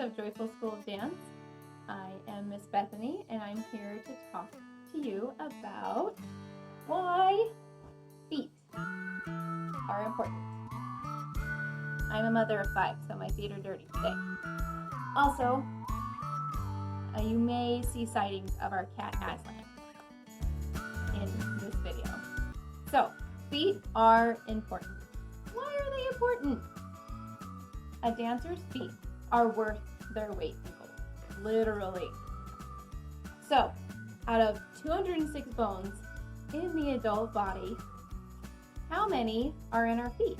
of Joyful School of Dance. I am Miss Bethany, and I'm here to talk to you about why feet are important. I'm a mother of 5, so my feet are dirty today. Also, you may see sightings of our cat Aslan in this video. So, feet are important. Why are they important? A dancer's feet are worth their weight in gold, literally. So, out of 206 bones in the adult body, how many are in our feet?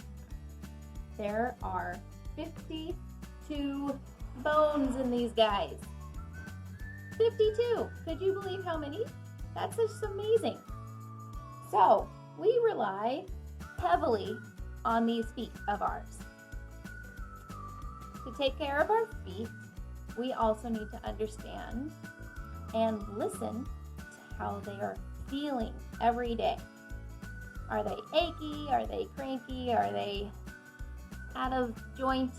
There are 52 bones in these guys. 52! Could you believe how many? That's just amazing. So, we rely heavily on these feet of ours. To take care of our feet, we also need to understand and listen to how they are feeling every day. Are they achy? Are they cranky? Are they out of joint?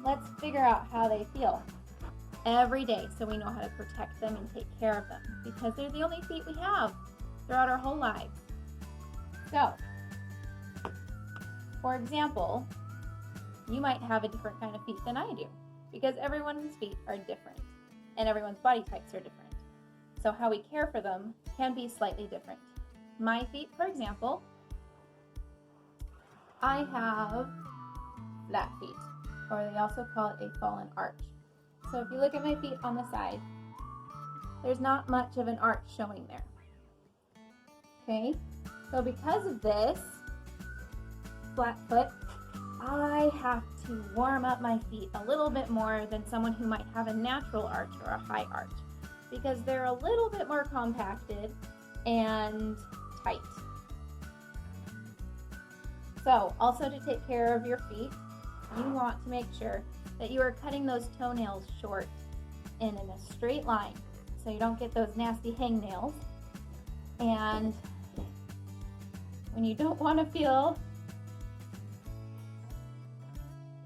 Let's figure out how they feel every day so we know how to protect them and take care of them, because they're the only feet we have throughout our whole lives. So, for example, you might have a different kind of feet than I do, because everyone's feet are different and everyone's body types are different. So how we care for them can be slightly different. My feet, for example, I have flat feet, or they also call it a fallen arch. So if you look at my feet on the side, there's not much of an arch showing there. Okay, so because of this flat foot, I have to warm up my feet a little bit more than someone who might have a natural arch or a high arch, because they're a little bit more compacted and tight. So, also to take care of your feet, you want to make sure that you are cutting those toenails short and in a straight line so you don't get those nasty hangnails. And when you don't want to feel,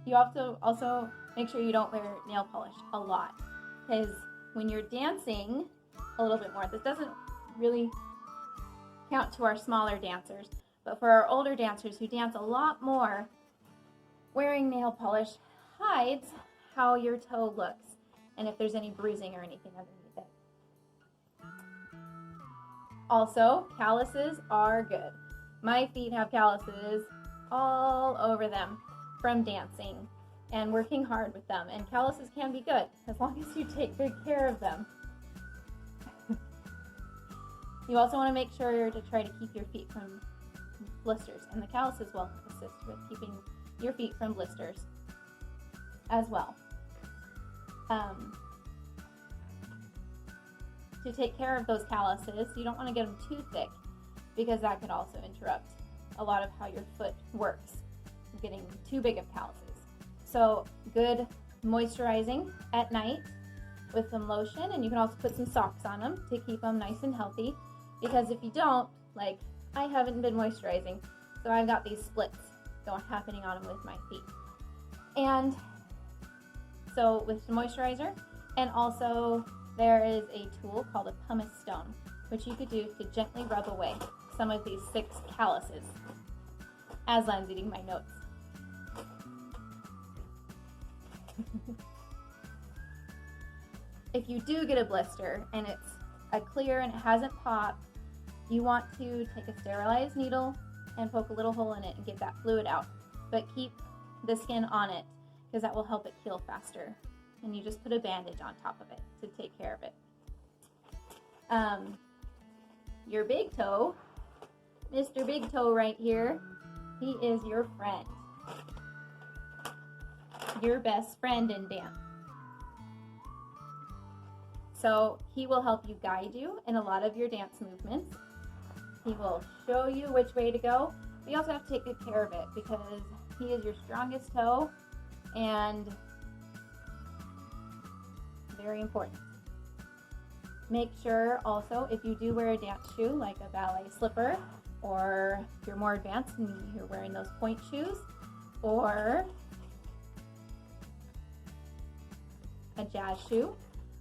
you have to also make sure you don't wear nail polish a lot, because when you're dancing a little bit more, this doesn't really count to our smaller dancers, but for our older dancers who dance a lot more, wearing nail polish hides how your toe looks and if there's any bruising or anything underneath it. Also, calluses are good. My feet have calluses all over them from dancing and working hard with them, and calluses can be good as long as you take good care of them. You also want to make sure to try to keep your feet from blisters, and the calluses will assist with keeping your feet from blisters as well. To take care of those calluses, you don't want to get them too thick, because that could also interrupt a lot of how your foot works, getting too big of calluses. So good moisturizing at night with some lotion, and you can also put some socks on them to keep them nice and healthy, because if you don't, like I haven't been moisturizing, so I've got these splits happening on them with my feet. And so with some moisturizer, and also there is a tool called a pumice stone, which you could do to gently rub away some of these 6 calluses. Aslan's eating my notes. If you do get a blister and it's a clear and it hasn't popped, you want to take a sterilized needle and poke a little hole in it and get that fluid out. But keep the skin on it, because that will help it heal faster. And you just put a bandage on top of it to take care of it. Your big toe, Mr. Big Toe right here, he is your friend. Your best friend in dance. So he will help you guide you in a lot of your dance movements. He will show you which way to go. But you also have to take good care of it, because he is your strongest toe and very important. Make sure also, if you do wear a dance shoe like a ballet slipper, or if you're more advanced and you're wearing those point shoes, or jazz shoe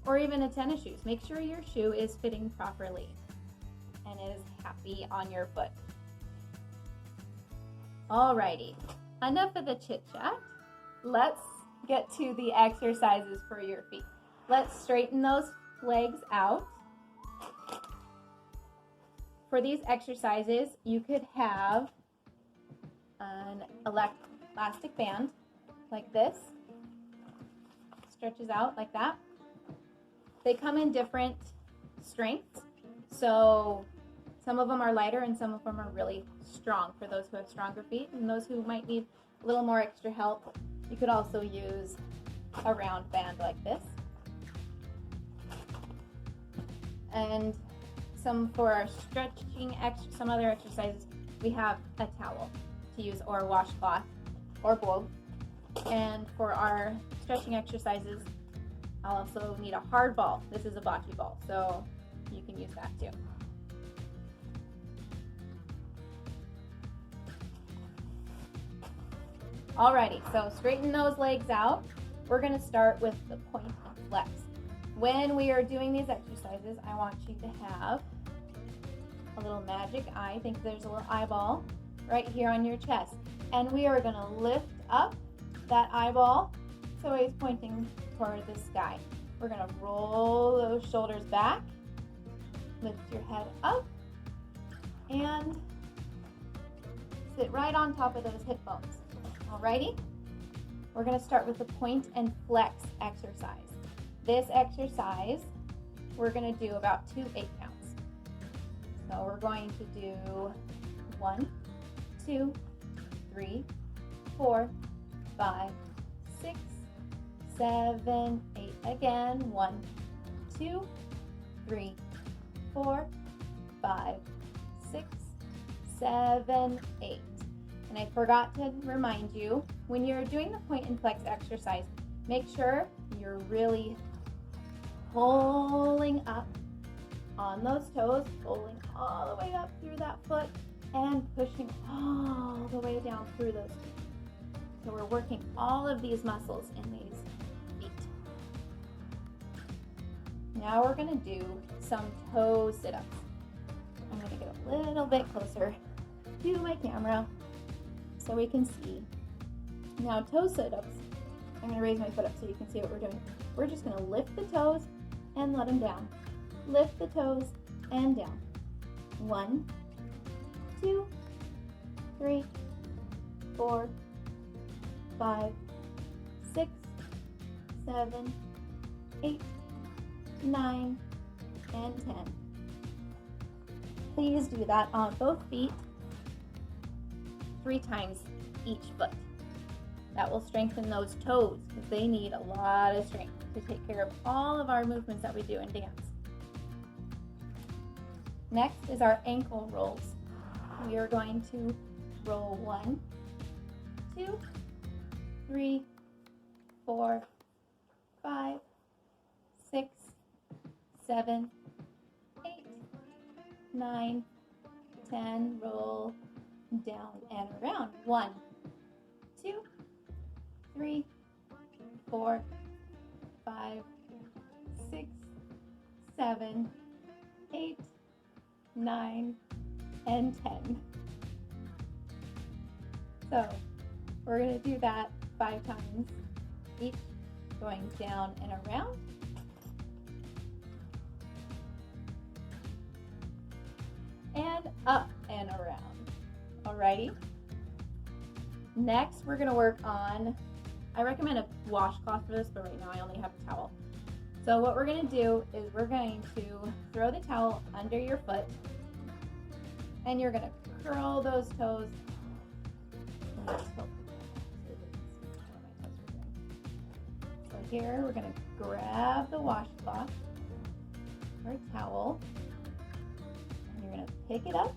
or even a tennis shoe. Make sure your shoe is fitting properly and is happy on your foot. Alrighty, enough of the chit chat. Let's get to the exercises for your feet. Let's straighten those legs out. For these exercises, you could have an elastic band like this, stretches out like that. They come in different strengths, so some of them are lighter and some of them are really strong for those who have stronger feet, and those who might need a little more extra help, you could also use a round band like this. And for our stretching, some other exercises, we have a towel to use, or a washcloth, or both. And for our stretching exercises, I'll also need a hard ball. This is a bocce ball, so you can use that too. Alrighty, so straighten those legs out. We're going to start with the point and flex. When we are doing these exercises, I want you to have a little magic eye. Think there's a little eyeball right here on your chest. And we are going to lift up that eyeball so it's pointing toward the sky. We're going to roll those shoulders back, lift your head up, and sit right on top of those hip bones. Alrighty? We're going to start with the point and flex exercise. This exercise, we're going to do about 2 8 counts. So we're going to do 1, 2, 3, 4, 5, 6, 7, 8. Again, 1, 2, 3, 4, 5, 6, 7, 8. And I forgot to remind you, when you're doing the point and flex exercise, make sure you're really pulling up on those toes, pulling all the way up through that foot, and pushing all the way down through those feet. So we're working all of these muscles in these feet. Now we're going to do some toe sit-ups. I'm going to get a little bit closer to my camera so we can see. Now toe sit-ups, I'm going to raise my foot up so you can see what we're doing. We're just going to lift the toes and let them down. Lift the toes and down. 1, 2, 3, 4, 5, 6, 7, 8, 9, and 10. Please do that on both feet 3 times each foot. That will strengthen those toes because they need a lot of strength to take care of all of our movements that we do in dance. Next is our ankle rolls. We are going to roll 1, 2, 3, 4, 5, 6, 7, 8, 9, 10. Roll down and around. 1, 2, 3, 4, 5, 6, 7, 8, 9, and 10. So we're going to do that 5 times each, going down and around. And up and around. Alrighty. Next, we're going to work on, I recommend a washcloth for this, but right now I only have a towel. So what we're going to do is we're going to throw the towel under your foot, and you're going to curl those toes. So here we're going to grab the washcloth or towel, and you're going to pick it up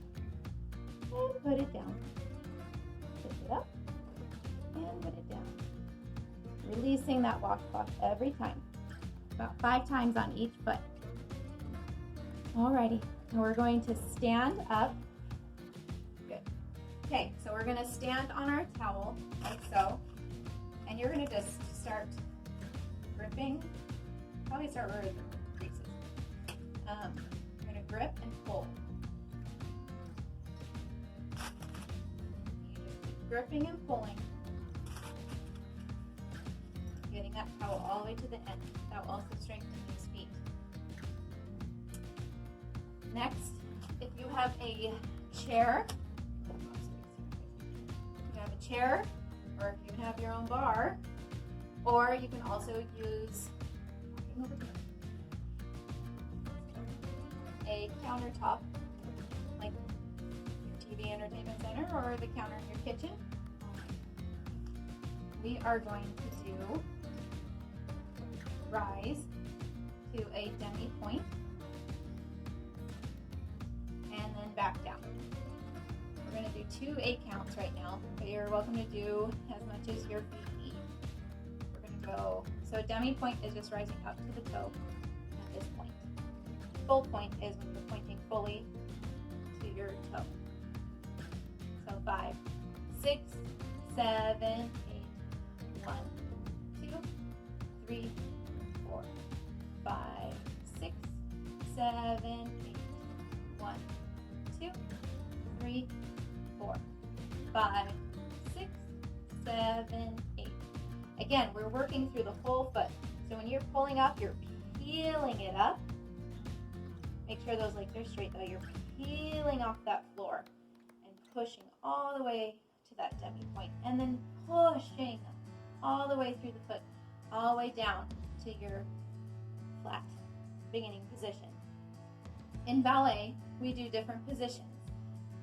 and put it down. Pick it up and put it down. Releasing that washcloth every time. About 5 times on each foot. Alrighty, and we're going to stand up. Good. Okay, so we're going to stand on our towel like so, and you're going to just start gripping we start where the crease is. We're going to grip and pull. You just keep gripping and pulling. Getting that towel all the way to the end. That will also strengthen these feet. Next, if you have a chair, or you can have your own bar, or you can also use a countertop, like your TV entertainment center or the counter in your kitchen. We are going to do rise to a demi-point and then back down. We're going to do 2 8 counts right now, but you're welcome to do as much as your feet need. We're going to go, so demi-point is just rising up to the toe at this point. Full point is when you're pointing fully to your toe. So 5, 6, 7, 8, 1, 2, 3, 4, 5, 6, 7, 8, 1, 2, 3, 4, 5, 6, 7, 8. Again, we're working through the whole foot. So when you're pulling up, you're peeling it up. Make sure those legs are straight though. You're peeling off that floor and pushing all the way to that demi-point, and then pushing all the way through the foot, all the way down to your flat beginning position. In ballet, we do different positions.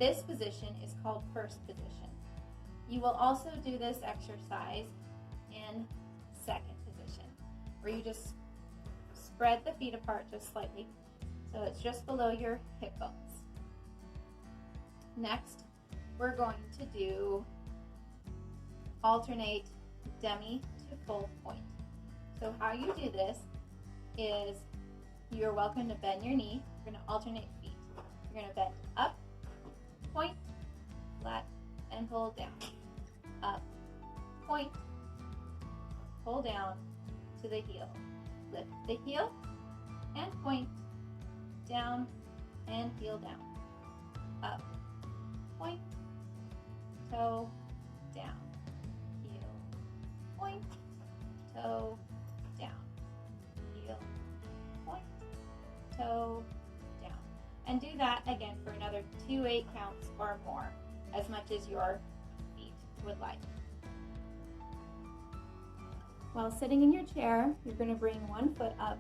This position is called first position. You will also do this exercise in second position, where you just spread the feet apart just slightly, so it's just below your hip bones. Next, we're going to do alternate demi to full point. So how you do this is you're welcome to bend your knee. You're going to alternate feet. You're going to bend up, point, flat, and pull down. Up, point, pull down to the heel. Lift the heel and point, down and heel down. Up, point, toe, down, heel, point, toe, down, heel, point, toe, down. And do that again for another 2 8 counts or more, as much as your feet would like. While sitting in your chair, you're going to bring one foot up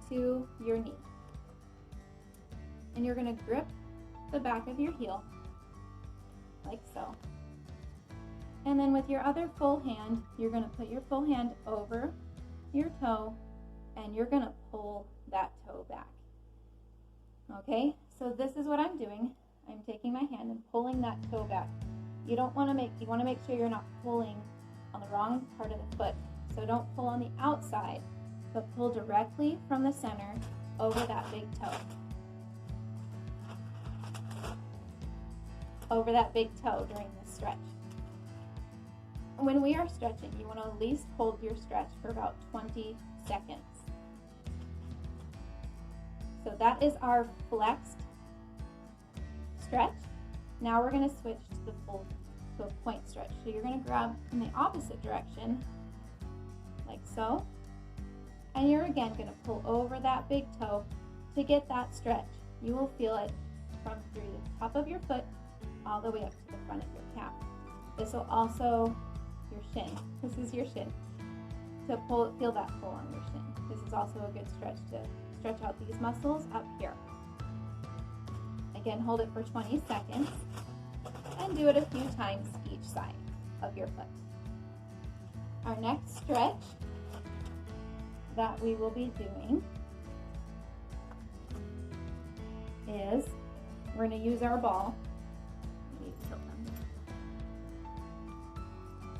to your knee. And you're going to grip the back of your heel, like so. And then with your other full hand, you're going to put your full hand over your toe, and you're going to pull that toe back. Okay, so this is what I'm doing. I'm taking my hand and pulling that toe back. You want to make sure you're not pulling on the wrong part of the foot. So don't pull on the outside, but pull directly from the center over that big toe. Over that big toe during this stretch. When we are stretching, you want to at least hold your stretch for about 20 seconds. So that is our flexed stretch. Now we're going to switch to a point stretch. So you're going to grab in the opposite direction, like so, and you're again going to pull over that big toe to get that stretch. You will feel it from through the top of your foot all the way up to the front of your calf. This will also, your shin, this is your shin, to feel that pull on your shin. This is also a good stretch to stretch out these muscles up here. Again, hold it for 20 seconds and do it a few times each side of your foot. Our next stretch that we will be doing is we're going to use our ball.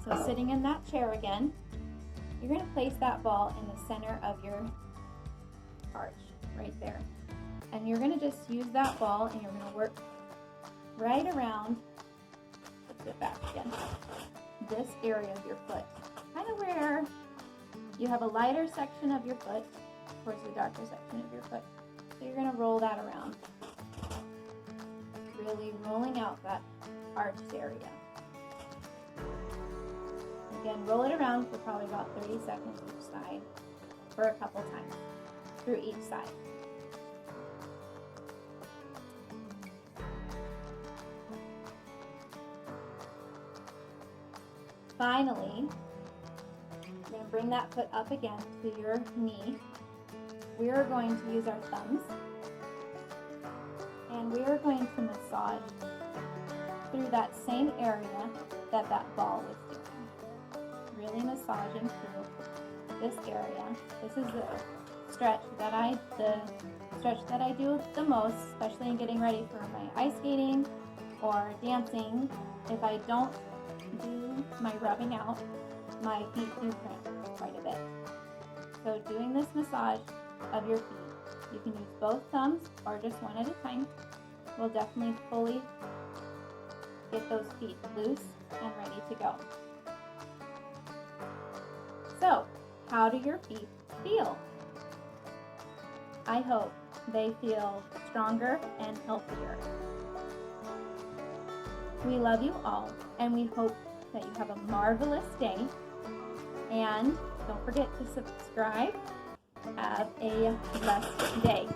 So sitting in that chair again, you're going to place that ball in the center of your arch, right there. And you're going to just use that ball and you're going to work right around, let's it back again, this area of your foot. Kind of where you have a lighter section of your foot towards the darker section of your foot. So you're going to roll that around. Really rolling out that arched area. Again, roll it around for probably about 30 seconds each side for a couple times through each side. Finally, you're going to bring that foot up again to your knee. We are going to use our thumbs and we are going to massage through that same area that ball was doing. Really massaging through this area. This is the stretch that I do the most, especially in getting ready for my ice skating or dancing. If I don't do my rubbing out, my feet do cramp quite a bit. So doing this massage of your feet, you can use both thumbs or just one at a time, will definitely fully get those feet loose and ready to go. So, how do your feet feel? I hope they feel stronger and healthier. We love you all, and we hope that you have a marvelous day. And don't forget to subscribe. Have a blessed day.